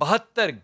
72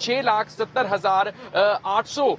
6,70,800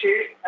6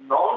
9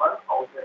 1000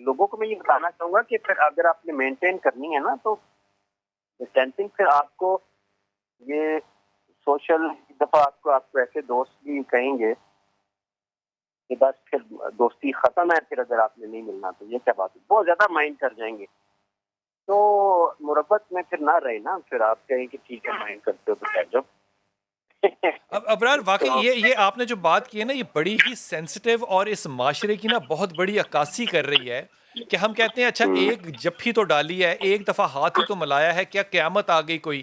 لوگوں کو میں یہ بتانا چاہوں گا کہ پھر اگر آپ نے مینٹین کرنی ہے نا تو ڈسٹینسنگ، پھر آپ کو یہ سوشل دفعہ آپ کو ایسے دوست بھی کہیں گے کہ بس پھر دوستی ختم ہے، پھر اگر آپ نے نہیں ملنا تو یہ کیا بات ہے، بہت زیادہ مائنڈ کر جائیں گے. تو مربت میں پھر نہ رہے نا، پھر آپ کہیں کہ ٹھیک ہے مائنڈ کرتے ہو تو کہہ جاؤ. اب ابرار واقعی یہ آپ نے جو بات کی ہے نا، یہ بڑی ہی سینسٹیو اور اس معاشرے کی نا بہت بڑی عکاسی کر رہی ہے کہ ہم کہتے ہیں اچھا ایک جپھی تو ڈالی ہے، ایک دفعہ ہاتھ ہی تو ملایا ہے، کیا قیامت آ گئی کوئی؟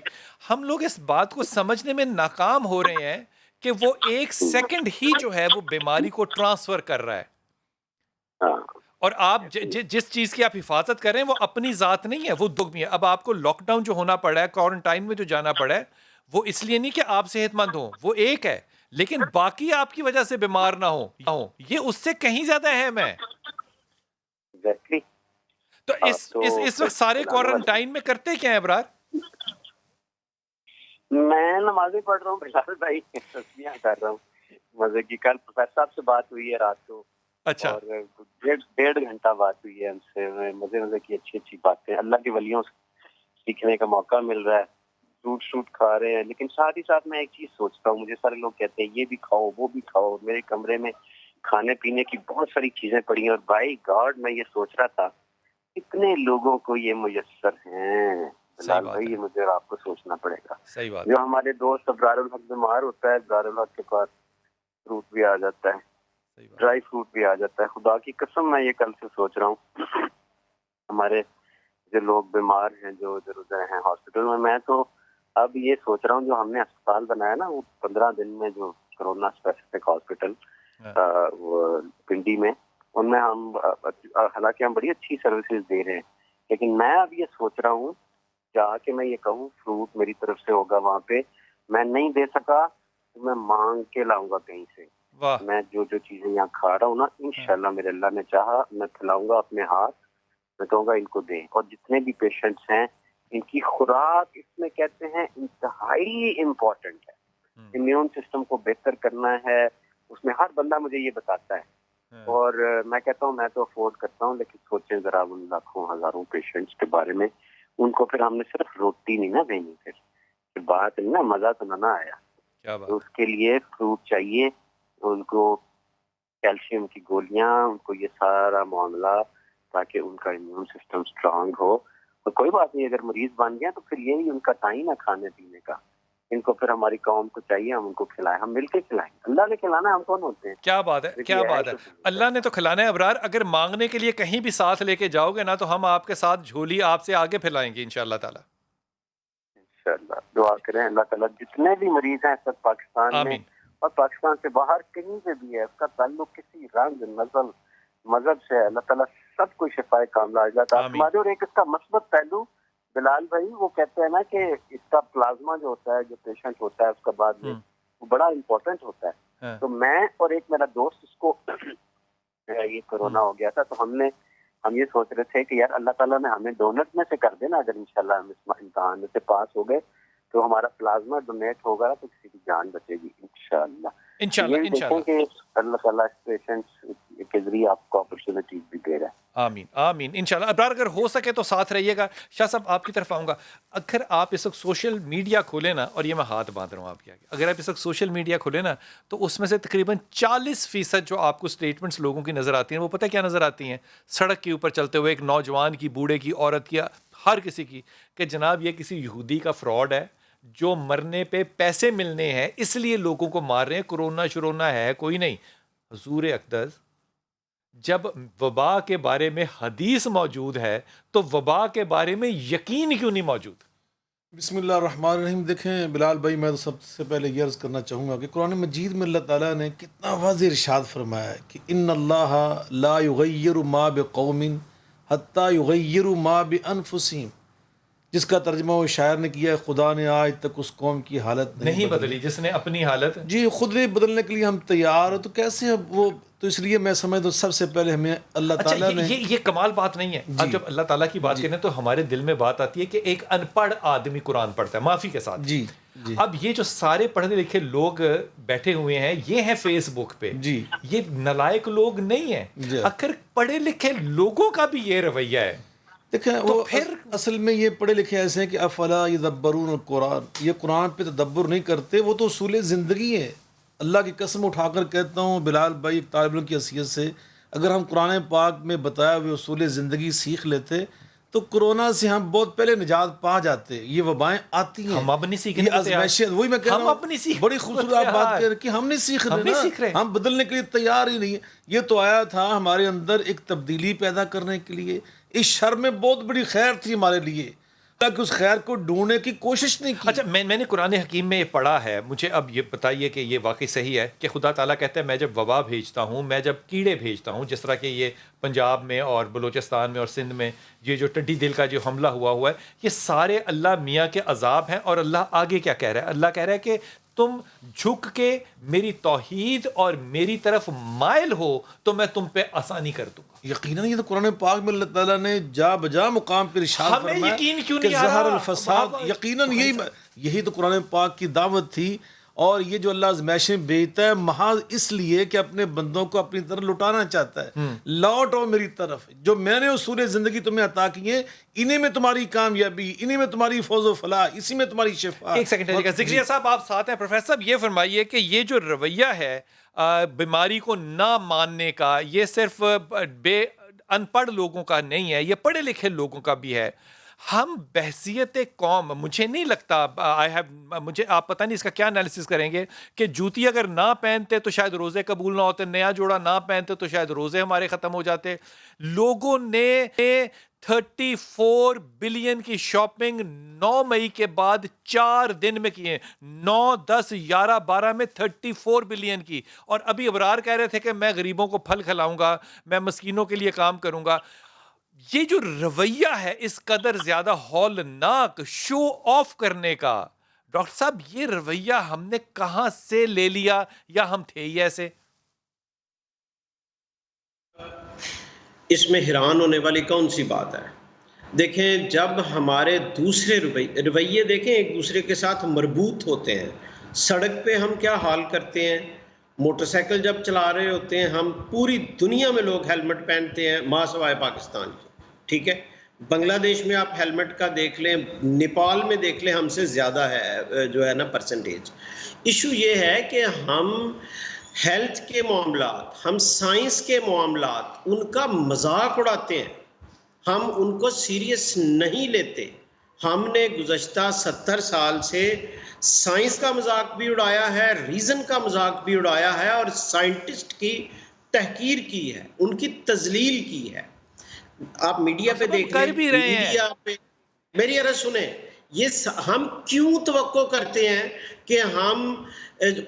ہم لوگ اس بات کو سمجھنے میں ناکام ہو رہے ہیں کہ وہ ایک سیکنڈ ہی جو ہے وہ بیماری کو ٹرانسفر کر رہا ہے. اور آپ جس چیز کی آپ حفاظت کر رہے ہیں وہ اپنی ذات نہیں ہے، وہ دکھ بھی ہے. اب آپ کو لاک ڈاؤن جو ہونا پڑا ہے، کوارنٹائن میں جو جانا پڑا ہے، وہ اس لیے نہیں کہ آپ صحت مند ہوں، وہ ایک ہے، لیکن باقی آپ کی وجہ سے بیمار نہ ہوں، یہ اس سے کہیں زیادہ اہم ہے. تو اس وقت سارے کوارنٹائن میں کرتے کیا ہیں ابرار؟ میں نمازیں پڑھ رہا ہوں بلال بھائی، تسبیحاں کر رہا ہوں مزے کی. کل پروفیسر صاحب سے بات ہوئی ہے رات کو، اچھا، اور 1.5 گھنٹہ بات ہوئی ہے ان سے. مزے کی اچھی باتیں، اللہ کی ولیوں سے سیکھنے کا موقع مل رہا ہے. فروٹ کھا رہے ہیں، لیکن ساتھ ہی ساتھ میں ایک چیز سوچتا ہوں، مجھے سارے لوگ کہتے ہیں یہ بھی کھاؤ وہ بھی کھاؤ. میرے کمرے میں کھانے پینے کی بہت ساری چیزیں پڑی ہیں، اور بائی گاڈ میں یہ سوچ رہا تھا کتنے لوگوں کو یہ میسر ہیں. بلال بھائی یہ مجھے اور آپ کو سوچنا پڑے گا. صحیح بات. جو ہمارے دوست ابرار الحق بیمار ہوتا ہے، ابرار الحق کے پاس فروٹ بھی آ جاتا ہے، ڈرائی فروٹ بھی آ جاتا ہے. خدا کی قسم میں یہ کل سے سوچ رہا ہوں، ہمارے جو لوگ بیمار ہیں، جو ادھر ادھر ہیں ہاسپٹل میں تو اب یہ سوچ رہا ہوں جو ہم نے اسپتال بنایا نا، وہ 15 دن میں جو کرونا اسپیسیفک ہاسپٹل پنڈی میں، ان میں ہم حالانکہ ہم بڑی اچھی سروسز دے رہے ہیں، لیکن میں اب یہ سوچ رہا ہوں جا کے میں یہ کہوں فروٹ میری طرف سے ہوگا وہاں پہ، میں نہیں دے سکا تو میں مانگ کے لاؤں گا کہیں سے. میں جو چیزیں یہاں کھا رہا ہوں نا، انشاءاللہ میرے اللہ نے چاہا میں کھلاؤں گا اپنے ہاتھ، میں کہوں گا ان کو دیں. اور جتنے بھی پیشنٹس ہیں ان کی خوراک اس میں کہتے ہیں انتہائی امپورٹنٹ ہے. امیون سسٹم کو بہتر کرنا ہے اس میں، ہر بندہ مجھے یہ بتاتا ہے. اور میں کہتا ہوں میں تو افورڈ کرتا ہوں، لیکن سوچیں ذرا ان لاکھوں ہزاروں پیشنٹس کے بارے میں. ان کو پھر ہم نے صرف روٹی نہیں نہ دینی، پھر بات نہیں نا، مزہ تو نہ آیا. تو اس کے لیے فروٹ چاہیے ان کو، کیلشیم کی گولیاں، ان کو یہ سارا معاملہ، تاکہ ان کا امیون سسٹم اسٹرانگ ہو. اور کوئی بات نہیں اگر مریض بن گیا تو پھر یہی ان کا ٹائم ہے کھانے پینے کا. ان کو پھر ہماری قوم کو چاہیے ہم ان کو کھلائیں، ہم مل کے کھلائیں. اللہ نے کھلانا ہے، ہم کون ہوتے ہیں؟ کیا بات ہے، کیا بات ہے، اللہ نے تو کھلانا ہے. ابرار اگر مانگنے کے لیے کہیں بھی ساتھ لے کے جاؤ گے نا تو ہم آپ کے ساتھ جھولی آپ سے آگے پھیلائیں گے انشاءاللہ تعالی. انشاءاللہ دعا کریں اللہ تعالیٰ جتنے بھی مریض ہیں سب پاکستان میں اور پاکستان سے باہر کہیں سے بھی ہے، اس کا تعلق کسی رنگ نسل مذہب سے ہے، اللہ تعالیٰ سب کو شفائے کاملہ عاجلہ عطا. اور ایک اس کا مثبت پہلو بلال بھائی، وہ کہتے ہیں نا کہ اس کا پلازما جو ہوتا ہے، جو پیشنٹ ہوتا ہے اس کا بعد میں وہ بڑا امپورٹنٹ ہوتا ہے. تو میں اور ایک میرا دوست، اس کو یہ کورونا ہو گیا تھا، تو ہم یہ سوچ رہے تھے کہ یار اللہ تعالیٰ نے ہمیں ڈونر میں سے کر دینا، اگر انشاءاللہ ہم اس امتحان میں سے پاس ہو گئے تو ہمارا پلازما ڈونیٹ ہوگا تو کسی کی جان بچے گی انشاءاللہ. یہ بھی دیکھیں کہ اللہ تعالیٰ پیشنٹس کے ذریعے آپ کو اپرچونٹیز بھی دے رہا ہے. آمین آمین انشاءاللہ. ابرار اگر ہو سکے تو ساتھ رہیے گا. شاہ صاحب آپ کی طرف آؤں گا. اگر آپ اس وقت سوشل میڈیا کھولیں نا، اور یہ میں ہاتھ باندھ رہا ہوں آپ کے آگے، اگر آپ اس وقت سوشل میڈیا کھولیں نا تو اس میں سے تقریباً 40% جو آپ کو سٹیٹمنٹس لوگوں کی نظر آتی ہیں، وہ پتہ کیا نظر آتی ہیں؟ سڑک کے اوپر چلتے ہوئے ایک نوجوان کی، بوڑھے کی، عورت کی، ہر کسی کی، کہ جناب یہ کسی یہودی کا فراڈ ہے جو مرنے پہ پیسے ملنے ہیں اس لیے لوگوں کو مار رہے ہیں، کرونا شرونا ہے کوئی نہیں. حضور اقدس جب وبا کے بارے میں حدیث موجود ہے تو وبا کے بارے میں یقین کیوں نہیں موجود؟ بسم اللہ الرحمن الرحیم. دیکھیں بلال بھائی، میں تو سب سے پہلے یہ عرض کرنا چاہوں گا کہ قرآن مجید میں اللہ تعالیٰ نے کتنا واضح ارشاد فرمایا ہے کہ ان اللہ لا یغیر ما بقوم حتی یغیروا ما بانفسہم. جس کا ترجمہ وہ شاعر نے کیا ہے، خدا نے آج تک اس قوم کی حالت نہیں بدلی جس نے اپنی حالت. جی خود نہیں بدلنے کے لیے ہم تیار ہیں، تو کیسے اب وہ، تو اس لیے میں سمجھتا ہوں سب سے پہلے ہمیں اللہ تعالیٰ نے، یہ کمال بات نہیں ہے. اب جب اللہ تعالیٰ کی بات کریں تو ہمارے دل میں بات آتی ہے کہ ایک ان پڑھ آدمی قرآن پڑھتا ہے، معافی کے ساتھ. جی اب یہ جو سارے پڑھے لکھے لوگ بیٹھے ہوئے ہیں یہ ہیں فیس بک پہ، جی یہ نلائق لوگ نہیں ہیں. جی اگر پڑھے لکھے لوگوں کا بھی یہ رویہ ہے. دیکھیں وہ اصل میں یہ پڑھے لکھے ایسے ہیں کہ افلا یدبرون القرآن، یہ قرآن پہ تدبر نہیں کرتے، وہ تو اصول زندگی ہے. اللہ کی قسم اٹھا کر کہتا ہوں بلال بھائی، ایک طالب علم کی حیثیت سے، اگر ہم قرآن پاک میں بتایا ہوئے اصول زندگی سیکھ لیتے تو کرونا سے ہم بہت پہلے نجات پا جاتے. یہ وبائیں آتی ہیں، ہم اب نہیں سیکھنے یہ آزمائشیں، وہی میں کہہ رہا ہوں، بڑی خوبصورت آپ بات کہہ رہے ہیں کہ ہم نہیں سیکھ رہے، ہم بدلنے کے لیے تیار ہی نہیں ہیں. یہ تو آیا تھا ہمارے اندر ایک تبدیلی پیدا کرنے کے لیے. اس شر میں بہت بڑی خیر تھی ہمارے لیے، تاکہ اس خیر کو ڈھونڈنے کی کوشش نہیں کی. اچھا میں نے قرآن حکیم میں یہ پڑھا ہے، مجھے اب یہ بتائیے کہ یہ واقعی صحیح ہے کہ خدا تعالیٰ کہتا ہے میں جب وبا بھیجتا ہوں، میں جب کیڑے بھیجتا ہوں، جس طرح کہ یہ پنجاب میں اور بلوچستان میں اور سندھ میں یہ جو ٹڈی دل کا جو حملہ ہوا ہے، یہ سارے اللہ میاں کے عذاب ہیں. اور اللہ آگے کیا کہہ رہا ہے؟ اللہ کہہ رہا ہے کہ تم جھک کے میری توحید اور میری طرف مائل ہو تو میں تم پہ آسانی کر دوں گا. یقیناً یہ تو قرآن پاک میں اللہ تعالیٰ نے جا بجا مقام پہ ارشاد فرمایا یقین کیوں کہ نہیں آ رہا؟ ظہر الفساد، یقیناً یہی تو قرآن پاک کی دعوت تھی. اور یہ جو اللہ آزمائشیں بھیجتا ہے محض اس لیے کہ اپنے بندوں کو اپنی طرف لٹانا چاہتا ہے. لوٹ آؤ میری طرف، جو میں نے اصول زندگی تمہیں عطا کیے انہی میں تمہاری کامیابی، انہی میں تمہاری فوز و فلاح، اسی میں تمہاری شفا. ایک سیکنڈ ذکریہ صاحب آپ ساتھ ہیں. پروفیسر صاحب یہ فرمائیے کہ یہ جو رویہ ہے بیماری کو نہ ماننے کا، یہ صرف بے ان پڑھ لوگوں کا نہیں ہے، یہ پڑھے لکھے لوگوں کا بھی ہے. ہم بحثیت قوم، مجھے نہیں لگتا، مجھے آپ پتہ نہیں اس کا کیا انالیسس کریں گے کہ جوتی اگر نہ پہنتے تو شاید روزے قبول نہ ہوتے، نیا جوڑا نہ پہنتے تو شاید روزے ہمارے ختم ہو جاتے. لوگوں نے 34 بلین کی شاپنگ 9 مئی کے بعد 4 دن میں کیے، 9 10 11 12 میں 34 بلین کی. اور ابھی ابرار کہہ رہے تھے کہ میں غریبوں کو پھل کھلاؤں گا، میں مسکینوں کے لیے کام کروں گا. یہ جو رویہ ہے اس قدر زیادہ ہولناک، شو آف کرنے کا، ڈاکٹر صاحب یہ رویہ ہم نے کہاں سے لے لیا، یا ہم تھے ہی ایسے؟ اس میں حیران ہونے والی کون سی بات ہے؟ دیکھیں جب ہمارے دوسرے رویے دیکھیں ایک دوسرے کے ساتھ مربوط ہوتے ہیں. سڑک پہ ہم کیا حال کرتے ہیں، موٹر سائیکل جب چلا رہے ہوتے ہیں ہم، پوری دنیا میں لوگ ہیلمٹ پہنتے ہیں ماں سوائے پاکستان کی، ٹھیک ہے. بنگلہ دیش میں آپ ہیلمٹ کا دیکھ لیں، نیپال میں دیکھ لیں، ہم سے زیادہ ہے جو ہے نا پرسنٹیج. ایشو یہ ہے کہ ہم ہیلتھ کے معاملات، ہم سائنس کے معاملات، ان کا مذاق اڑاتے ہیں، ہم ان کو سیریس نہیں لیتے. ہم نے گزشتہ 70 سال سے سائنس کا مذاق بھی اڑایا ہے، ریزن کا مذاق بھی اڑایا ہے، اور سائنٹسٹ کی تحقیر کی ہے، ان کی تذلیل کی ہے. آپ میڈیا پہ دیکھ لیں، میڈیا پہ میری عرض سنیں، یہ ہم کیوں توقع کرتے ہیں کہ ہم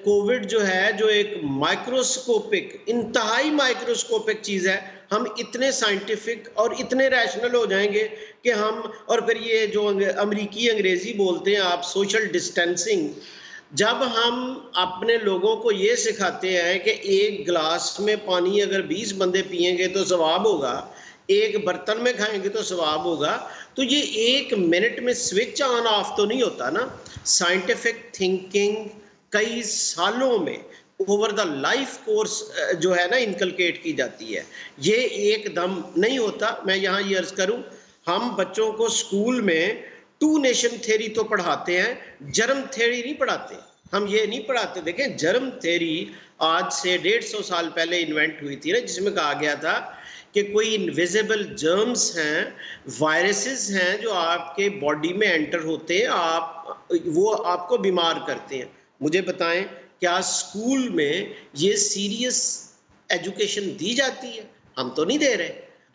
کووڈ جو ہے، جو ایک مائکروسکوپک، انتہائی مائکروسکوپک چیز ہے، ہم اتنے سائنٹیفک اور اتنے ریشنل ہو جائیں گے کہ ہم، اور پھر یہ جو امریکی انگریزی بولتے ہیں آپ، سوشل ڈسٹینسنگ، جب ہم اپنے لوگوں کو یہ سکھاتے ہیں کہ ایک گلاس میں پانی اگر 20 بندے پئیں گے تو ثواب ہوگا، ایک برتن میں کھائیں گے تو ثواب ہوگا، تو یہ 1 منٹ میں سوئچ آن آف تو نہیں ہوتا نا. سائنٹیفک تھنکنگ کئی سالوں میں اوور دا لائف کورس جو ہے نا انکلکیٹ کی جاتی ہے، یہ ایک دم نہیں ہوتا. میں یہاں یہ عرض کروں، ہم بچوں کو اسکول میں 2 نیشن تھیوری تو پڑھاتے ہیں، جرم تھیوری نہیں پڑھاتے. ہم یہ نہیں پڑھاتے. دیکھیں جرم تھیوری آج سے 150 سال پہلے انوینٹ ہوئی تھی نا، جس میں کہا گیا تھا کہ کوئی انویزیبل جرمز ہیں، وائرسز ہیں جو آپ کے باڈی میں انٹر ہوتے ہیں، وہ آپ کو بیمار کرتے ہیں. مجھے بتائیں کیا اسکول میں یہ سیریس ایجوکیشن دی جاتی ہے؟ ہم تو نہیں دے رہے.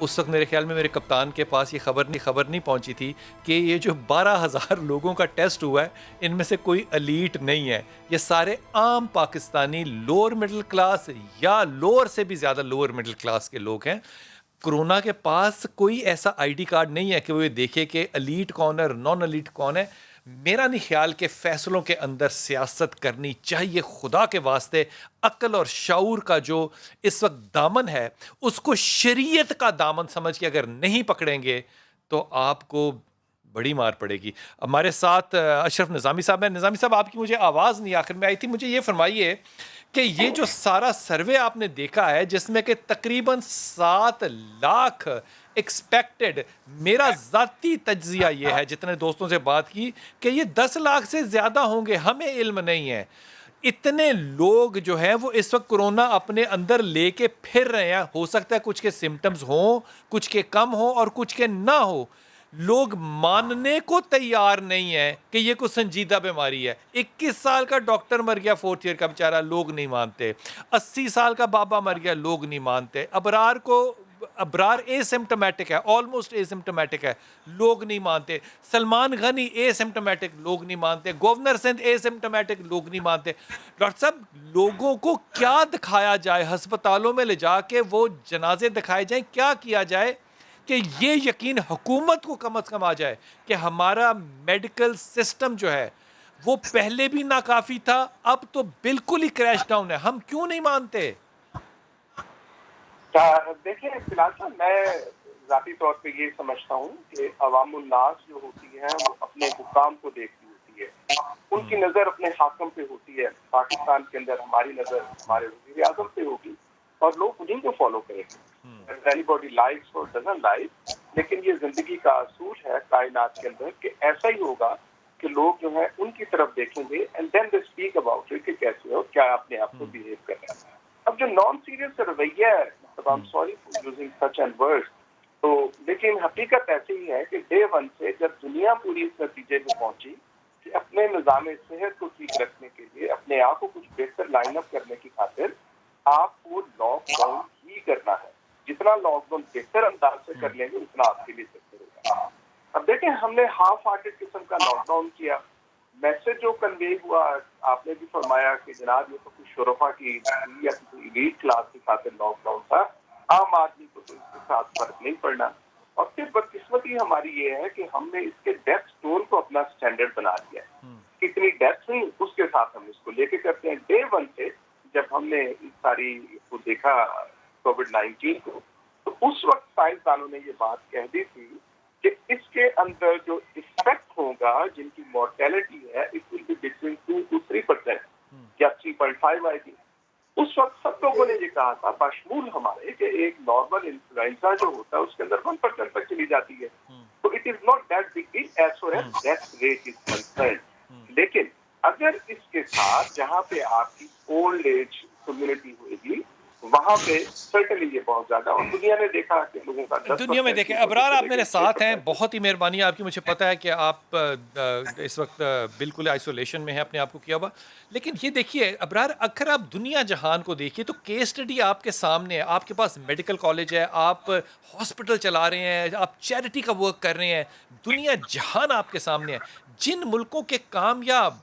اس وقت میرے خیال میں میرے کپتان کے پاس یہ خبر نہیں پہنچی تھی کہ یہ جو 12,000 لوگوں کا ٹیسٹ ہوا ہے ان میں سے کوئی ایلیٹ نہیں ہے، یہ سارے عام پاکستانی لوور مڈل کلاس یا لوور سے بھی زیادہ لوور مڈل کلاس کے لوگ ہیں۔ کرونا کے پاس کوئی ایسا آئی ڈی کارڈ نہیں ہے کہ وہ یہ دیکھے کہ ایلیٹ کون ہے اور نان ایلیٹ کون ہے۔ میرا نہیں خیال کہ فیصلوں کے اندر سیاست کرنی چاہیے۔ خدا کے واسطے عقل اور شعور کا جو اس وقت دامن ہے اس کو شریعت کا دامن سمجھ کے اگر نہیں پکڑیں گے تو آپ کو بڑی مار پڑے گی۔ ہمارے ساتھ اشرف نظامی صاحب ہیں۔ نظامی صاحب، آپ کی مجھے آواز نہیں آخر میں آئی تھی، مجھے یہ فرمائیے کہ یہ جو سارا سروے آپ نے دیکھا ہے جس میں کہ تقریباً 7 لاکھ ایکسپیکٹڈ، میرا ذاتی تجزیہ یہ ہے جتنے دوستوں سے بات کی کہ یہ 10 لاکھ سے زیادہ ہوں گے، ہمیں علم نہیں ہے۔ اتنے لوگ جو ہیں وہ اس وقت کرونا اپنے اندر لے کے پھر رہے ہیں، ہو سکتا ہے کچھ کے سمٹمز ہوں، کچھ کے کم ہوں اور کچھ کے نہ ہو۔ لوگ ماننے کو تیار نہیں ہے کہ یہ کوئی سنجیدہ بیماری ہے۔ 21 سال کا ڈاکٹر مر گیا 4th ایئر کا بیچارہ، لوگ نہیں مانتے۔ 80 سال کا بابا مر گیا، لوگ نہیں مانتے۔ ابرار اے سمپٹومیٹک ہے، آلموسٹ اے سمپٹومیٹک ہے، لوگ نہیں مانتے۔ سلمان غنی اے سمپٹومیٹک، لوگ نہیں مانتے۔ گورنر سندھ اے سمپٹومیٹک، لوگ نہیں مانتے۔ ڈاکٹر صاحب، لوگوں کو کیا دکھایا جائے؟ ہسپتالوں میں لے جا کے وہ جنازے دکھائے جائیں، کیا کیا جائے کہ یہ یقین حکومت کو کم از کم آ جائے کہ ہمارا میڈیکل سسٹم جو ہے وہ پہلے بھی ناکافی تھا، اب تو بالکل ہی کریش ڈاؤن ہے، ہم کیوں نہیں مانتے؟ دیکھیں فی الحال میں ذاتی طور پہ یہ سمجھتا ہوں کہ عوام الناس جو ہوتی ہے وہ اپنے حکام کو دیکھتی ہوتی ہے، ان کی نظر اپنے حاکم پہ ہوتی ہے۔ پاکستان کے اندر ہماری نظر ہمارے وزیر اعظم پہ ہوگی اور لوگ انہیں کو فالو کریں گے۔ اینی باڈی لائکس اور ڈزنٹ لائک، لیکن یہ زندگی کا اصول ہے کائنات کے اندر کہ ایسا ہی ہوگا کہ لوگ جو ہے ان کی طرف دیکھیں گے and then they speak about it کہ کیسے اور کیا اپنے آپ کو بہیو کرنا ہے۔ اب جو نان سیریس رویہ ہے، I'm sorry for using such an word، تو لیکن حقیقت ایسی ہی ہے کہ ڈے ون سے جب دنیا پوری اس نتیجے پہ پہنچی کہ اپنے نظام صحت کو ٹھیک رکھنے کے لیے، اپنے آپ کو کچھ بہتر لائن اپ کرنے کی خاطر آپ کو لاک ڈاؤن ہی کرنا ہے۔ جتنا لاک ڈاؤن بہتر انداز سے کر لیں گے اتنا آپ کے لیے بہتر ہوگا۔ اب دیکھیں، ہم نے ہاف ہارٹیڈ قسم کا لاک ڈاؤن کیا، میسج جو کنوے ہوا، آپ نے بھی فرمایا کہ جناب یہ تو کچھ شرفا کی یا کسی ایلیٹ کلاس کی خاطر لاک ڈاؤن تھا، عام آدمی کو تو اس کے ساتھ فرق نہیں پڑنا۔ اور پھر بدقسمتی ہماری یہ ہے کہ ہم نے اس کے ڈیتھ ٹول کو اپنا سٹینڈرڈ بنا دیا ہے، کتنی ڈیتھ ہوئی اس کے ساتھ ہم اس کو لے کے کرتے ہیں۔ ڈے ون سے جب ہم نے اس ساری کو دیکھا کووڈ-19 کو، تو اس وقت سائنسدانوں نے یہ بات کہہ دی تھی کہ اس کے اندر جو افیکٹ ہوگا، جن کی مورٹیلٹی ہے، it will be between 2 to 3% یا 3.5 آئے گی۔ اس وقت سب لوگوں نے یہ کہا تھا، بشمول ہمارے، کہ ایک نارمل انفلوئنزا جو ہوتا ہے اس کے اندر 1% تک چلی جاتی ہے، تو it is not that big deal as far as death rate is concerned. لیکن اگر اس کے ساتھ جہاں پہ آپ کی اولڈ ایج کمیونٹی ہوئے گی، وہاں پہ سرٹنلی یہ بہت زیادہ، اور دنیا نے دیکھا کہ لوگوں کا دنیا میں دیکھیں۔ ابرار، آپ میرے ساتھ ہیں، بہت ہی مہربانی آپ کی، مجھے پتہ ہے کہ آپ اس وقت بالکل آئسولیشن میں ہیں، اپنے آپ کو کیا ہوا، لیکن یہ دیکھیے ابرار، اگر آپ دنیا جہان کو دیکھیے تو کیس اسٹڈی آپ کے سامنے ہے، آپ کے پاس میڈیکل کالج ہے، آپ ہاسپٹل چلا رہے ہیں، آپ چیریٹی کا ورک کر رہے ہیں، دنیا جہان آپ کے سامنے ہے۔ جن ملکوں کے کامیاب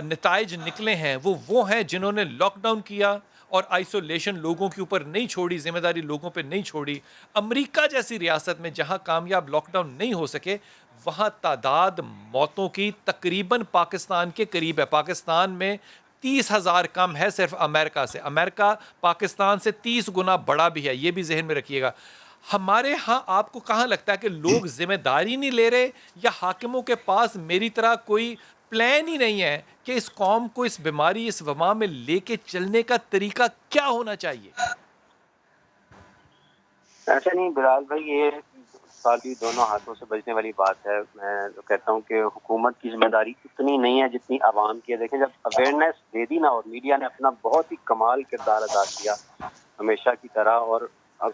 نتائج نکلے ہیں وہ ہیں جنہوں نے لاک ڈاؤن کیا اور آئسولیشن لوگوں کے اوپر نہیں چھوڑی، ذمہ داری لوگوں پہ نہیں چھوڑی۔ امریکہ جیسی ریاست میں جہاں کامیاب لاک ڈاؤن نہیں ہو سکے، وہاں تعداد موتوں کی تقریباً پاکستان کے قریب ہے۔ پاکستان میں 30,000 کم ہے صرف امریکہ سے۔ امریکہ پاکستان سے 30 گنا بڑا بھی ہے، یہ بھی ذہن میں رکھیے گا۔ ہمارے ہاں آپ کو کہاں لگتا ہے کہ لوگ ذمہ داری نہیں لے رہے، یا حاکموں کے پاس میری طرح کوئی پلان ہی نہیں ہے کہ اس قوم کو اس بیماری، اس وبا میں لے کے چلنے کا طریقہ کیا ہونا چاہیے؟ ایسا نہیں بلال بھائی، یہ سالی دونوں ہاتھوں سے بجنے والی بات ہے۔ میں کہتا ہوں کہ حکومت کی ذمہ داری اتنی نہیں ہے جتنی عوام کی ہے۔ دیکھیں، جب اویئرنیس دے دی نا، اور میڈیا نے اپنا بہت ہی کمال کردار ادا کیا ہمیشہ کی طرح، اور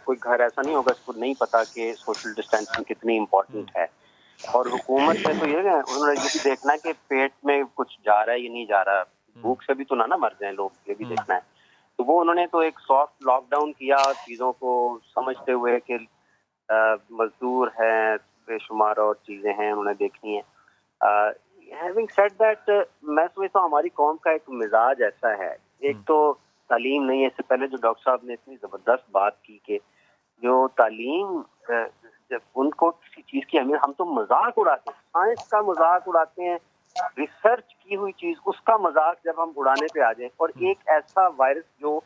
کوئی گھر ایسا نہیں ہوگا اس کو نہیں پتا کہ سوشل ڈسٹینسنگ کتنی امپورٹنٹ ہے۔ اور حکومت نے تو یہ انہوں نے یہ بھی دیکھنا ہے کہ پیٹ میں کچھ جا رہا ہے یا نہیں جا رہا، بھوک سے بھی تو نہ مر جائیں لوگ، یہ بھی دیکھنا ہے۔ تو وہ انہوں نے تو ایک سافٹ لاک ڈاؤن کیا، چیزوں کو سمجھتے ہوئے کہ مزدور ہیں، بے شمار اور چیزیں ہیں انہوں نے دیکھی ہیں. ہیونگ سیڈ دیٹ میں سمجھتا ہوں ہماری قوم کا ایک مزاج ایسا ہے، ایک تو تعلیم نہیں ہے. اس سے پہلے جو ڈاکٹر صاحب نے اتنی زبردست بات کی کہ جو تعلیم جب ان کو کسی چیز کی اہمیت، ہم تو مذاق اڑاتے ہیں، سائنس کا مذاق اڑاتے ہیں، ریسرچ کی ہوئی چیز اس کا مذاق جب ہم اڑانے پہ آ جائیں، اور ایک ایسا وائرس جو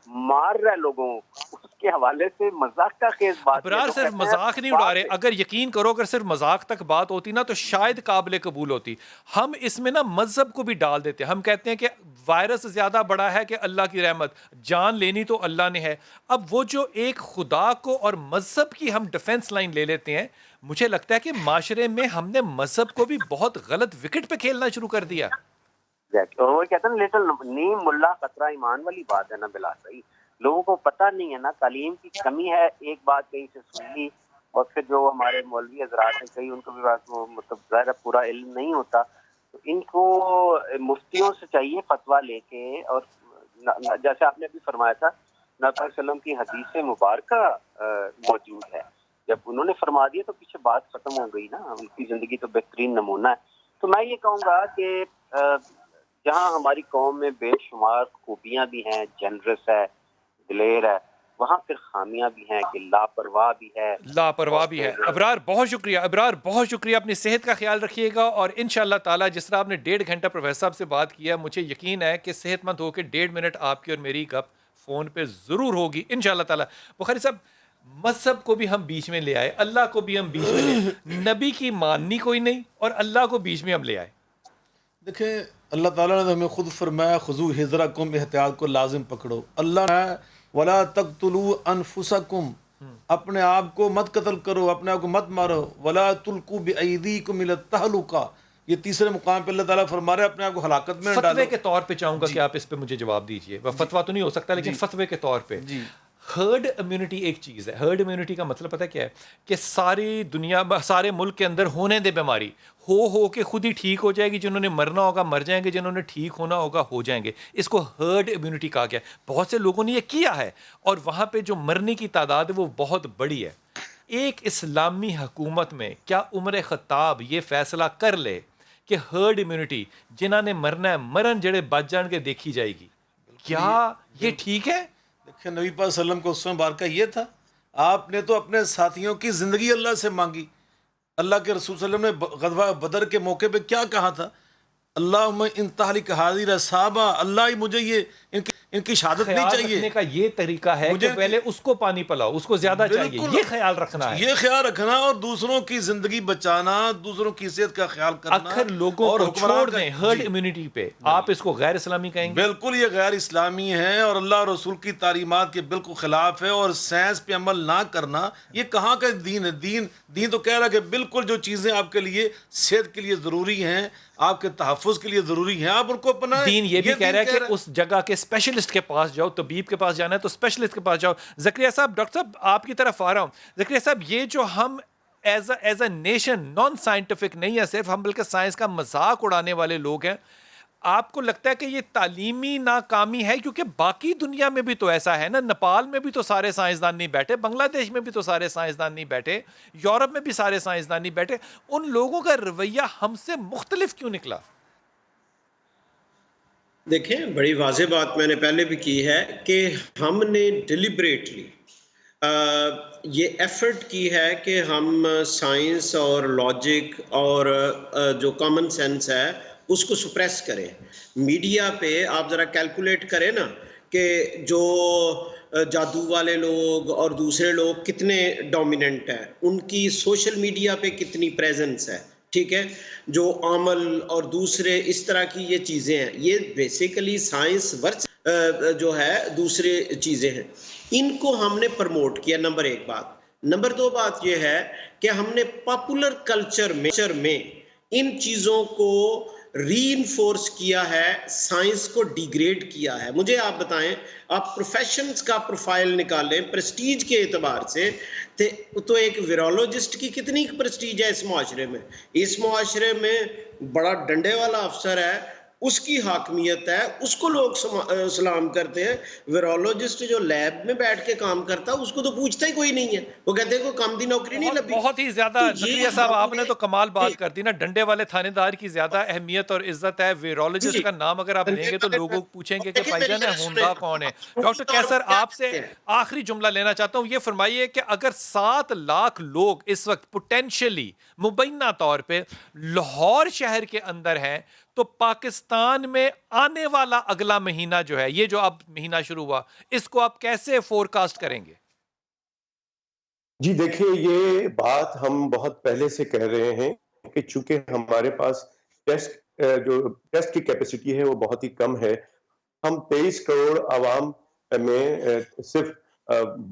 مار رہا ہے لوگوں کو، اس کے حوالے سے مذاق کا خیز بات ہے. ابرار لوگ صرف کہتے ہیں مذاق نہیں اڑا رہے، اگر یقین کرو اگر صرف مذاق تک بات ہوتی نا تو شاید قابل قبول ہوتی. ہم اس میں نا مذہب کو بھی ڈال دیتے ہیں. ہم کہتے ہیں کہ وائرس زیادہ بڑا ہے کہ اللہ کی رحمت، جان لینی تو اللہ نے ہے. اب وہ جو ایک خدا کو اور مذہب کی ہم ڈیفنس لائن لے لیتے ہیں، مجھے لگتا ہے کہ معاشرے میں ہم نے مذہب کو بھی بہت غلط وکٹ پہ کھیلنا شروع کر دیا. اور وہ کہتے ہیں لٹل نیم ملا خطرہ ایمان والی بات ہے نا بلا صحیح. لوگوں کو پتہ نہیں ہے نا، تعلیم کی کمی ہے. ایک بات کہیں سے سن لی، اور پھر جو ہمارے مولوی حضرات ہیں کئی ان کو بھی مطلب ظاہر پورا علم نہیں ہوتا، تو ان کو مفتیوں سے چاہیے فتویٰ لے کے. اور جیسے آپ نے بھی فرمایا تھا نبی صلی اللہ علیہ وسلم کی حدیث مبارکہ موجود ہے، جب انہوں نے فرما دیا تو پیچھے بات ختم ہو گئی نا. ان کی زندگی تو بہترین نمونہ ہے. تو میں یہ کہوں گا کہ جہاں ہماری قوم میں بے شمار خوبیاں بھی ہیں، جنرس ہے، دلیر ہے، وہاں پھر خامیاں بھی ہیں کہ لاپرواہ بھی ہے. لاپرواہ بھی ہے. ابرار بہت شکریہ، ابرار بہت شکریہ. اپنی صحت کا خیال رکھیے گا، اور انشاءاللہ تعالیٰ جس طرح آپ نے 1.5 گھنٹہ پروفیسر صاحب سے بات کیا، مجھے یقین ہے کہ صحت مند ہو کے 1.5 منٹ آپ کی اور میری گپ فون پہ ضرور ہوگی انشاءاللہ تعالیٰ. بخاری صاحب، مذہب کو بھی ہم بیچ میں لے آئے، اللہ کو بھی ہم بیچ میں لے آئے، نبی کی ماننی کوئی نہیں اور اللہ کو بیچ میں ہم لے آئے. دیکھیں اللہ تعالیٰ نے ہمیں خود فرمایا خذو حذرکم، احتیاط کو لازم پکڑو. اللہ نے ولا تقتلوا انفسکم، اپنے آپ کو مت قتل کرو، اپنے آپ کو مت مارو. ولا تلقوا بایدیکم الی التہلکہ، یہ تیسرے مقام پہ اللہ تعالیٰ فرما رہے ہیں اپنے آپ کو ہلاکت میں نہ ڈالو. فتوے کے طور پہ چاہوں گا کہ آپ اس پہ مجھے جواب دیجئے. فتویٰ تو نہیں ہو سکتا لیکن فتوے کے طور پہ. ہرڈ امیونٹی ایک چیز ہے. ہرڈ امیونٹی کا مطلب پتہ کیا ہے؟ کہ ساری دنیا، سارے ملک کے اندر ہونے دے بیماری، ہو کے خود ہی ٹھیک ہو جائے گی. جنہوں نے مرنا ہوگا مر جائیں گے، جنہوں نے ٹھیک ہونا ہوگا ہو جائیں گے. اس کو ہرڈ امیونٹی کہا گیا. بہت سے لوگوں نے یہ کیا ہے، اور وہاں پہ جو مرنے کی تعداد ہے وہ بہت بڑی ہے. ایک اسلامی حکومت میں کیا عمر خطاب یہ فیصلہ کر لے کہ ہرڈ امیونٹی، جنہوں نے مرنا ہے مرن، جڑے بچ جان کے دیکھی جائے گی، کیا یہ ٹھیک ہے؟ دیکھیں نبی پاک صلی اللہ علیہ وسلم کو اس میں بارکہ یہ تھا، آپ نے تو اپنے ساتھیوں کی زندگی اللہ سے مانگی. اللہ کے رسول صلی اللہ علیہ وسلم نے غزوہ بدر کے موقع پہ کیا کہا تھا؟ اللہم ان تہلک ہذہ الصحابہ، اللہ ہی مجھے یہ ان کی شہادت نہیں خیال چاہیے. رکھنے کا یہ طریقہ ہے کہ پہلے اس کو پانی پلاؤ، اس کو زیادہ چاہیے، یہ خیال رکھنا ہے. یہ خیال رکھنا اور دوسروں کی زندگی بچانا، دوسروں کی صحت کا خیال کرنا. اکثر لوگوں اور کو حکمران چھوڑ کا- دیں ہرڈ امیونٹی پہ، آپ اس کو غیر اسلامی کہیں گے؟ بالکل یہ غیر اسلامی ہے اور اللہ اور رسول کی تعلیمات کے بالکل خلاف ہے. اور سائنس پہ عمل نہ کرنا یہ کہاں کا دین ہے؟ دین تو کہہ رہا ہے کہ بالکل جو چیزیں آپ کے لیے صحت کے لیے ضروری ہیں، آپ کے تحفظ کے لیے ضروری ہیں، آپ ان کو اپنائیں. دین یہ بھی کہہ رہا ہے کہ اس جگہ کے اسپیشلسٹ کے پاس جاؤ. طبیب کے پاس جانا ہے تو اسپیشلسٹ کے پاس جاؤ. زکریا صاحب، ڈاکٹر صاحب آپ کی طرف آ رہا ہوں. زکریا صاحب، یہ جو ہم as a nation non scientific نہیں ہے صرف، ہم بلکہ سائنس کا مذاق اڑانے والے لوگ ہیں، آپ کو لگتا ہے کہ یہ تعلیمی ناکامی ہے؟ کیونکہ باقی دنیا میں بھی تو ایسا ہے نا، نیپال میں بھی تو سارے سائنسدان نہیں بیٹھے، بنگلہ دیش میں بھی تو سارے سائنسدان نہیں بیٹھے، یورپ میں بھی سارے سائنسدان نہیں بیٹھے. ان لوگوں کا رویہ ہم سے مختلف کیوں نکلا؟ دیکھیں، بڑی واضح بات میں نے پہلے بھی کی ہے کہ ہم نے ڈیلیبریٹلی یہ ایفرٹ کی ہے کہ ہم سائنس اور لاجک اور جو کامن سینس ہے اس کو سپریس کریں. میڈیا پہ آپ ذرا کیلکولیٹ کریں نا کہ جو جادو والے لوگ اور دوسرے لوگ کتنے ڈومیننٹ ہیں، ان کی سوشل میڈیا پہ کتنی پریزنس ہے. ٹھیک ہے، جو عمل اور دوسرے اس طرح کی یہ چیزیں ہیں، یہ بیسیکلی سائنس ورس جو ہے دوسرے چیزیں ہیں. ان کو ہم نے پروموٹ کیا، نمبر 1 بات. نمبر 2 بات یہ ہے کہ ہم نے پاپولر کلچر میں ان چیزوں کو ری انفورس کیا ہے، سائنس کو ڈیگریڈ کیا ہے. مجھے آپ بتائیں، آپ پروفیشنز کا پروفائل نکالیں پریسٹیج کے اعتبار سے، تو ایک ویرولوجسٹ کی کتنی پریسٹیج ہے اس معاشرے میں؟ اس معاشرے میں بڑا ڈنڈے والا افسر ہے اس کی حاکمیت ہے, اس کو لوگ سلام کرتے ہیں. ویرولوجسٹ جو لیب میں بیٹھ کے کام کرتا ہے اس کو تو پوچھتا ہی کوئی نہیں ہے, وہ کہتے ہیں کوئی کام دی نوکری نہیں لبھی. بہت ہی زیادہ تو زکریا یہ صاحب ہم آپ نے تو کمال جی بات کر دی نا, ڈنڈے والے تھانے دار کی زیادہ اہمیت اور عزت ہے. ویرولوجسٹ جی کا نام اگر آپ لیں گے تو لوگوں پوچھیں گے کہ دیکھیں بھائی میری جان طرف ہوندا سنیں, کون ہے. ڈاکٹر خصوصی طور کیسر پہ کیا آپ سے کہتے ہیں. آخری جملہ لینا چاہتا ہوں, یہ فرمائیے کہ اگر 7 لاکھ لوگ اس وقت پوٹینشلی مبینہ طور پہ لاہور شہر کے اندر ہیں تو پاکستان میں آنے والا اگلا مہینہ جو ہے, یہ جو اب مہینہ شروع ہوا, اس کو آپ کیسے فور کاسٹ کریں گے؟ جی دیکھیے, یہ بات ہم بہت پہلے سے کہہ رہے ہیں کہ چونکہ ہمارے پاس ٹیسٹ کی کیپیسٹی ہے وہ بہت ہی کم ہے. ہم 23 کروڑ عوام میں صرف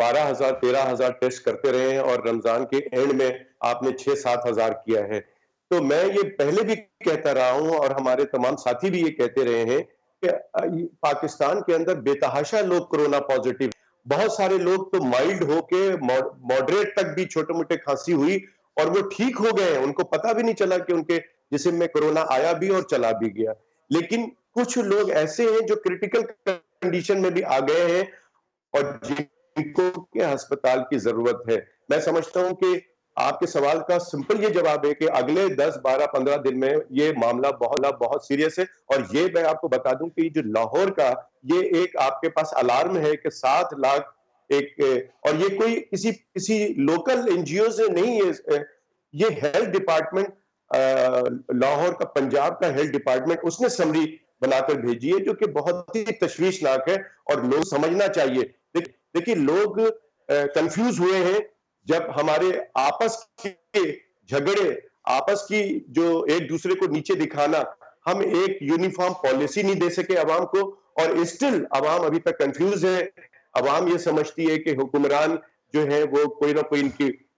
12,000 13,000 ٹیسٹ کرتے رہے ہیں, اور رمضان کے اینڈ میں آپ نے 6-7 ہزار کیا ہے. تو میں یہ پہلے بھی کہتا رہا ہوں اور ہمارے تمام ساتھی بھی یہ کہتے رہے ہیں کہ پاکستان کے اندر بے تحاشا لوگ کرونا پازیٹیو, بہت سارے لوگ تو مائلڈ ہو کے ماڈریٹ تک بھی چھوٹے موٹے کھانسی ہوئی اور وہ ٹھیک ہو گئے ہیں, ان کو پتہ بھی نہیں چلا کہ ان کے جسم میں کرونا آیا بھی اور چلا بھی گیا. لیکن کچھ لوگ ایسے ہیں جو کریٹیکل کنڈیشن میں بھی آ گئے ہیں اور جن کو کہ ہسپتال کی ضرورت ہے. میں سمجھتا ہوں کہ آپ کے سوال کا سمپل یہ جواب ہے کہ اگلے 10 12 15 دن میں یہ معاملہ بہت سیریس ہے. اور یہ میں آپ کو بتا دوں کہ جو لاہور کا یہ ایک آپ کے پاس الارم ہے کہ 7 لاکھ ایک, اور یہ کوئی کسی لوکل این جی او سے نہیں ہے, یہ ہیلتھ ڈپارٹمنٹ لاہور کا, پنجاب کا ہیلتھ ڈپارٹمنٹ, اس نے سمری بنا کر بھیجی ہے جو کہ بہت ہی تشویشناک ہے اور لوگ سمجھنا چاہیے. دیکھیے لوگ کنفیوز ہوئے ہیں جب ہمارے آپس کے جھگڑے, آپس کی جو ایک دوسرے کو نیچے دکھانا, ہم ایک یونیفارم پالیسی نہیں دے سکے عوام کو, اور اسٹل عوام ابھی تک کنفیوز ہے. عوام یہ سمجھتی ہے کہ حکمران جو ہے وہ کوئی نہ کوئی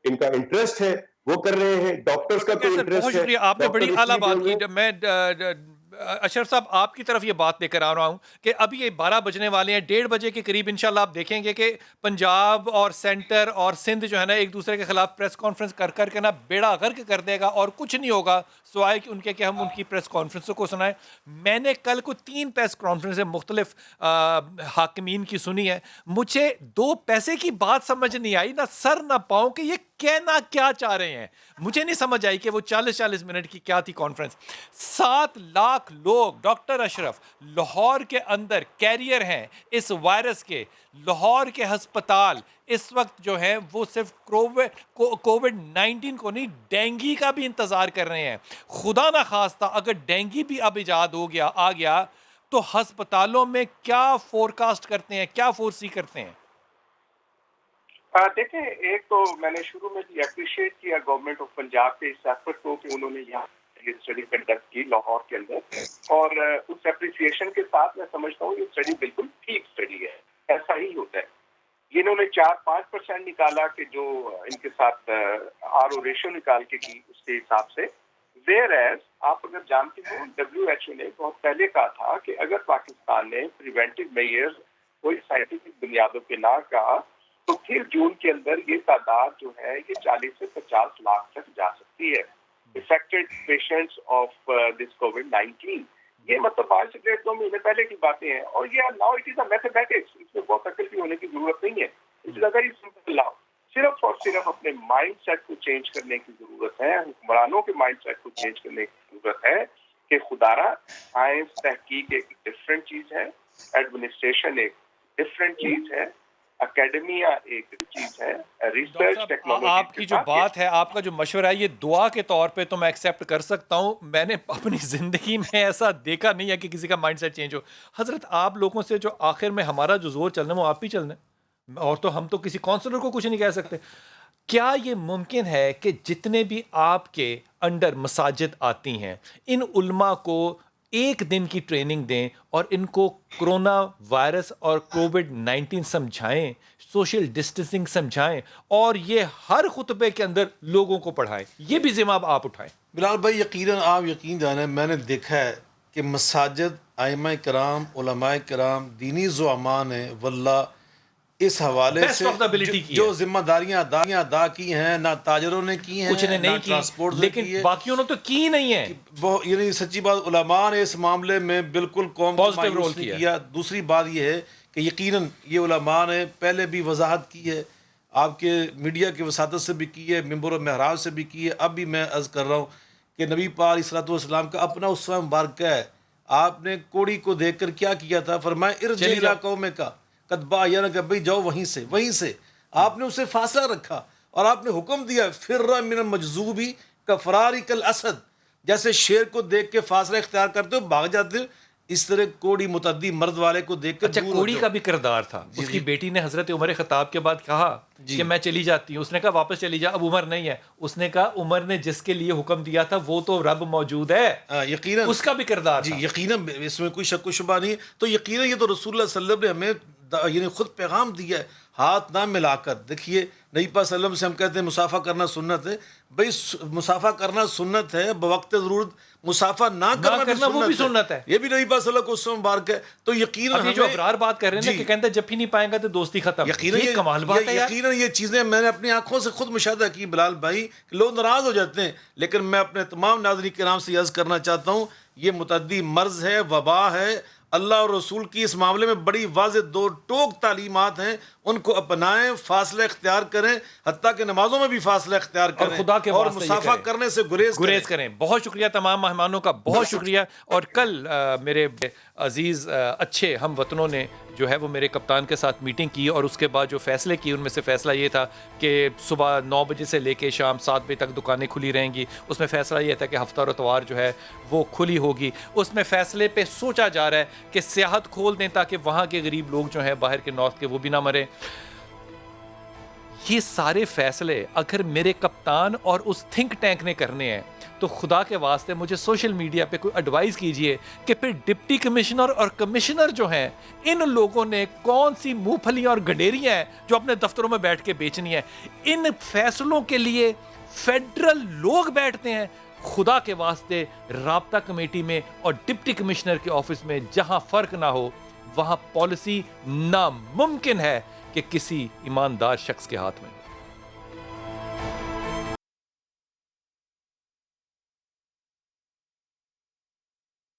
ان کا انٹرسٹ ہے, وہ کر رہے ہیں. ڈاکٹرز کا ڈاکٹر تو کیسر انٹرسٹ بہت ہے, شکریہ, آپ نے بڑی ڈاکٹر اس اعلیٰ لیے بات بول کی. رہے ہیں. میں اشرف صاحب آپ کی طرف یہ بات لے کر آ رہا ہوں کہ ابھی یہ 12 بجنے والے ہیں, 1:30 بجے کے قریب انشاءاللہ آپ دیکھیں گے کہ پنجاب اور سینٹر اور سندھ جو ہے نا ایک دوسرے کے خلاف پریس کانفرنس کر کے نا بیڑا غرق کر دے گا, اور کچھ نہیں ہوگا سوائے کہ ان کے کہ ہم ان کی پریس کانفرنسوں کو سنائیں. میں نے کل کو 3 پریس کانفرنسیں مختلف حاکمین کی سنی ہے, مجھے 2 پیسے کی بات سمجھ نہیں آئی, نہ سر نہ پاؤں کہ یہ کہنا کیا چاہ رہے ہیں. مجھے نہیں سمجھ آئی کہ وہ 40 منٹ کی کیا تھی کانفرنس. 7 لاکھ لوگ ڈاکٹر اشرف لاہور کے اندر کیریئر ہیں اس وائرس کے. لاہور کے ہسپتال اس وقت جو ہیں وہ صرف کووڈ-19 کو نہیں, ڈینگی کا بھی انتظار کر رہے ہیں. خدا نہ خواستہ اگر ڈینگی بھی اب ایجاد آ گیا تو ہسپتالوں میں کیا فور کاسٹ کرتے ہیں, کیا فورسی کرتے ہیں؟ دیکھیں, ایک تو میں نے شروع میں بھی اپریشیٹ کیا گورنمنٹ آف پنجاب کے اس ایفرٹ کو کہ انہوں نے یہاں یہ اسٹڈی کنڈکٹ کی لاہور کے اندر, اور اس اپریسیشن کے ساتھ میں سمجھتا ہوں یہ اسٹڈی بالکل ٹھیک اسٹڈی ہے, ایسا ہی ہوتا ہے. یہ انہوں نے 4-5% نکالا کہ جو ان کے ساتھ آر او ریشو نکال کے کی اس کے حساب سے. ویئر ایز آپ اگر جانتے ہو WHO نے بہت پہلے کہا تھا کہ اگر پاکستان نے پریونٹیو میئرز کوئی سائنٹیفک بنیادوں پہ نہ کہا تو پھر جون کے اندر یہ تعداد جو ہے یہ 40 سے 50 لاکھ تک جا سکتی ہے affected patients of this COVID-19. یہ مطلب 5 سے 2 مہینے پہلے کی باتیں ہیں, اور یہ now it is a mathematics, اس میں بہت عقل کی ہونے کی ضرورت نہیں ہے. It is a very simple law. صرف اور صرف اپنے مائنڈ سیٹ کو چینج کرنے کی ضرورت ہے, حکمرانوں کے مائنڈ سیٹ کو چینج کرنے کی ضرورت ہے کہ خدارہ سائنس تحقیق ایک ڈفرینٹ چیز ہے, ایڈمنسٹریشن ایک ڈفرینٹ چیز ہے, اکیڈمیا ایک چیز ہے, ریسرچ ٹیکنالوجی. آپ کی جو بات ہے, آپ کا جو مشورہ ہے, یہ دعا کے طور پہ تو میں ایکسیپٹ کر سکتا ہوں. میں نے اپنی زندگی میں ایسا دیکھا نہیں ہے کہ کسی کا مائنڈ سیٹ چینج ہو. حضرت آپ لوگوں سے جو آخر میں ہمارا جو زور چلنا ہے وہ آپ ہی چلنا ہے, اور تو ہم تو کسی کونسلر کو کچھ نہیں کہہ سکتے. کیا یہ ممکن ہے کہ جتنے بھی آپ کے انڈر مساجد آتی ہیں ان علماء کو ایک دن کی ٹریننگ دیں اور ان کو کرونا وائرس اور کووڈ-19 سمجھائیں, سوشل ڈسٹنسنگ سمجھائیں, اور یہ ہر خطبے کے اندر لوگوں کو پڑھائیں؟ یہ بھی ذمہ آپ اٹھائیں. بلال بھائی یقیناً آپ یقین جانیں, میں نے دیکھا ہے کہ مساجد ائمہ کرام, علماء کرام, دینی زعماء نے واللہ اس حوالے Best سے of the ability کی جو ہے. ذمہ داریاں ادا کی ہیں نہ تاجروں نے کی ہیں کچھ نے نہیں نہ کی ٹرانسپورٹ نے لیکن کی ہے. باقیوں نے تو کی نہیں ہے. یعنی سچی بات علماء نے اس معاملے میں بالکل قوم کو Positive مایوس role نہیں کیا. کیا. دوسری بات یہ ہے کہ یقیناً یہ علماء نے پہلے بھی وضاحت کی ہے, آپ کے میڈیا کی وساطت سے بھی کی ہے, منبر و محراب سے بھی کی ہے, اب بھی میں عرض کر رہا ہوں کہ نبی پاک علیہ الصلوۃ والسلام کا اپنا اسوہ مبارکہ ہے. آپ نے کوڑی کو دیکھ کر کیا کیا تھا؟ فرمایا ارجع الی قومک قد بین کہ بھائی جاؤ وہیں سے آپ نے اسے فاصلہ رکھا اور آپ نے حکم دیا فر من المجذوب کفرارک الاسد, جیسے شیر کو دیکھ کے فاصلہ اختیار کرتے ہو بھاگ جاتے ہو, اس طرح کوڑی متعدی مرد والے کو دیکھ کر اچھا دور ہو کوڑی جاؤ. کا بھی کردار تھا. اس کی بیٹی نے حضرت عمر خطاب کے بعد کہا کہ میں چلی جاتی ہوں. اس نے کہا واپس چلی جا, اب عمر نہیں ہے. اس نے کہا عمر نے جس کے لیے حکم دیا تھا وہ تو رب موجود ہے. یقیناً اس کا بھی کردار جی تھا. یقیناً اس میں کوئی شک و شبہ نہیں ہے. تو یقیناً یہ تو رسول اللہ صلی اللہ علیہ وسلم نے ہمیں یعنی خود پیغام دیا ہے, ہاتھ نہ ملا کر. دیکھیے نبی پاک صلی اللہ علیہ وسلم سے ہم کہتے ہیں مسافہ کرنا سنت ہے. بھائی مسافہ کرنا سنت ہے, بوقت ضرورت مسافہ نہ کرنا وہ بھی سنت ہے. یہ بھی نبی پاک صلی اللہ علیہ وسلم مبارک ہے. تو یقیناً ابھی جو ابرار بات کر رہے ہیں نا کہ کہتے ہیں جب ہی نہیں پائیں گا تو دوستی ختم. یہ کمال بات ہے یار. یقیناً یہ چیزیں میں نے اپنی آنکھوں سے خود مشاہدہ کی بلال بھائی, کہ لوگ ناراض ہو جاتے ہیں, لیکن میں اپنے تمام ناظرین کرام سے عرض کرنا چاہتا ہوں یہ متعدی مرض ہے, وبا ہے. اللہ اور رسول کی اس معاملے میں بڑی واضح دو ٹوک تعلیمات ہیں, ان کو اپنائیں, فاصلہ اختیار کریں, حتیٰ کہ نمازوں میں بھی فاصلہ اختیار کریں اور خدا کے اور واسطے مسافہ کرنے سے گریز کریں. بہت شکریہ تمام مہمانوں کا, بہت شکریہ. اور کل میرے عزیز اچھے ہم وطنوں نے جو ہے وہ میرے کپتان کے ساتھ میٹنگ کی اور اس کے بعد جو فیصلے کی ان میں سے فیصلہ یہ تھا کہ صبح 9 بجے سے لے کے شام 7 بجے تک دکانیں کھلی رہیں گی. اس میں فیصلہ یہ تھا کہ ہفتہ اور اتوار جو ہے وہ کھلی ہوگی. اس میں فیصلے پہ سوچا جا رہا ہے کہ سیاحت کھول دیں تاکہ وہاں کے غریب لوگ جو ہیں باہر کے نارتھ کے وہ بھی نہ مریں. یہ سارے فیصلے اگر میرے کپتان اور اس تھنک ٹینک نے کرنے ہیں تو خدا کے واسطے مجھے سوشل میڈیا پہ کوئی ایڈوائز کیجئے کہ پھر ڈپٹی کمشنر اور کمشنر جو ہیں ان لوگوں نے کون سی منہ پھلیاں اور گڈیریاں ہیں جو اپنے دفتروں میں بیٹھ کے بیچنی ہیں. ان فیصلوں کے لیے فیڈرل لوگ بیٹھتے ہیں. خدا کے واسطے رابطہ کمیٹی میں اور ڈپٹی کمشنر کے آفس میں جہاں فرق نہ ہو وہاں پالیسی ناممکن ہے کہ کسی ایماندار شخص کے ہاتھ میں.